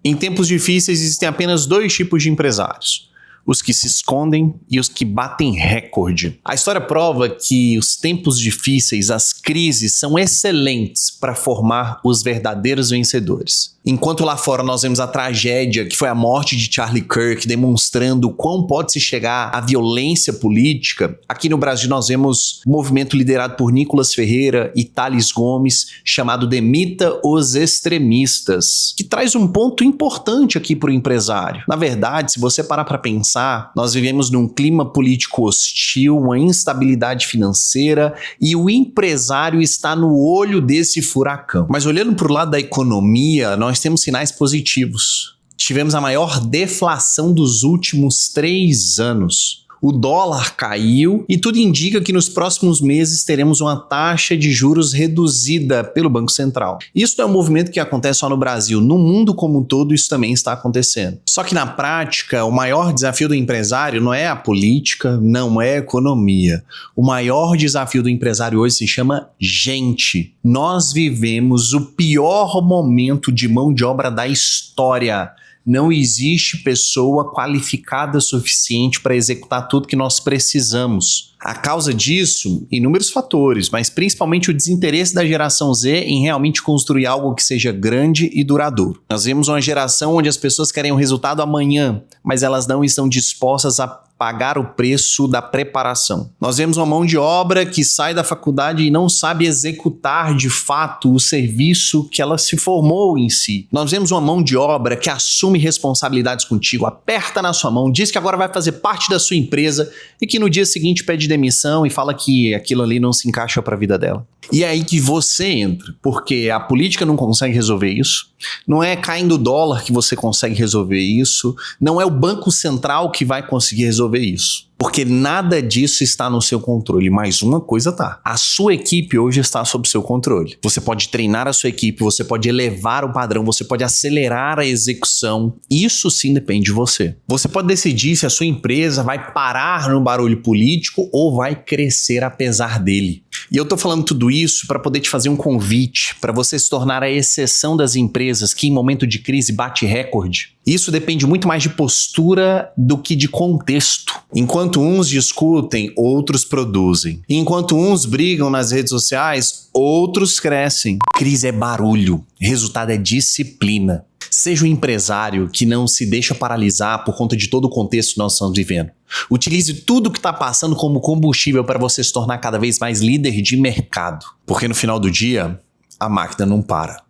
Em tempos difíceis existem apenas dois tipos de empresários: os que se escondem e os que batem recorde. A história prova que os tempos difíceis, as crises, são excelentes para formar os verdadeiros vencedores. Enquanto lá fora nós vemos a tragédia que foi a morte de Charlie Kirk, demonstrando quão pode se chegar à violência política, aqui no Brasil nós vemos um movimento liderado por Nicolas Ferreira e Tales Gomes, chamado Demita os Extremistas, que traz um ponto importante aqui para o empresário. Na verdade, se você parar para pensar, nós vivemos num clima político hostil, uma instabilidade financeira, e o empresário está no olho desse furacão. Mas olhando para o lado da economia, nós temos sinais positivos. Tivemos a maior deflação dos últimos 3 anos. O dólar caiu e tudo indica que nos próximos meses teremos uma taxa de juros reduzida pelo Banco Central. Isso não é um movimento que acontece só no Brasil. No mundo como um todo, isso também está acontecendo. Só que na prática, o maior desafio do empresário não é a política, não é a economia. O maior desafio do empresário hoje se chama gente. Nós vivemos o pior momento de mão de obra da história. Não existe pessoa qualificada o suficiente para executar tudo que nós precisamos. A causa disso, inúmeros fatores, mas principalmente o desinteresse da geração Z em realmente construir algo que seja grande e duradouro. Nós vemos uma geração onde as pessoas querem o resultado amanhã, mas elas não estão dispostas a pagar o preço da preparação. Nós vemos uma mão de obra que sai da faculdade e não sabe executar de fato o serviço que ela se formou em si. Nós vemos uma mão de obra que assume responsabilidades contigo, aperta na sua mão, diz que agora vai fazer parte da sua empresa e que no dia seguinte pede demissão e fala que aquilo ali não se encaixa para a vida dela. E é aí que você entra, porque a política não consegue resolver isso, não é caindo o dólar que você consegue resolver isso, não é o Banco Central que vai conseguir resolver isso. Porque nada disso está no seu controle, mas uma coisa tá. A sua equipe hoje está sob seu controle. Você pode treinar a sua equipe, você pode elevar o padrão, você pode acelerar a execução. Isso sim depende de você. Você pode decidir se a sua empresa vai parar no barulho político ou vai crescer apesar dele. E eu tô falando tudo isso para poder te fazer um convite, para você se tornar a exceção das empresas que em momento de crise bate recorde. Isso depende muito mais de postura do que de contexto. Enquanto uns discutem, outros produzem. Enquanto uns brigam nas redes sociais, outros crescem. Crise é barulho, resultado é disciplina. Seja um empresário que não se deixa paralisar por conta de todo o contexto que nós estamos vivendo. Utilize tudo que está passando como combustível para você se tornar cada vez mais líder de mercado. Porque no final do dia, a máquina não para.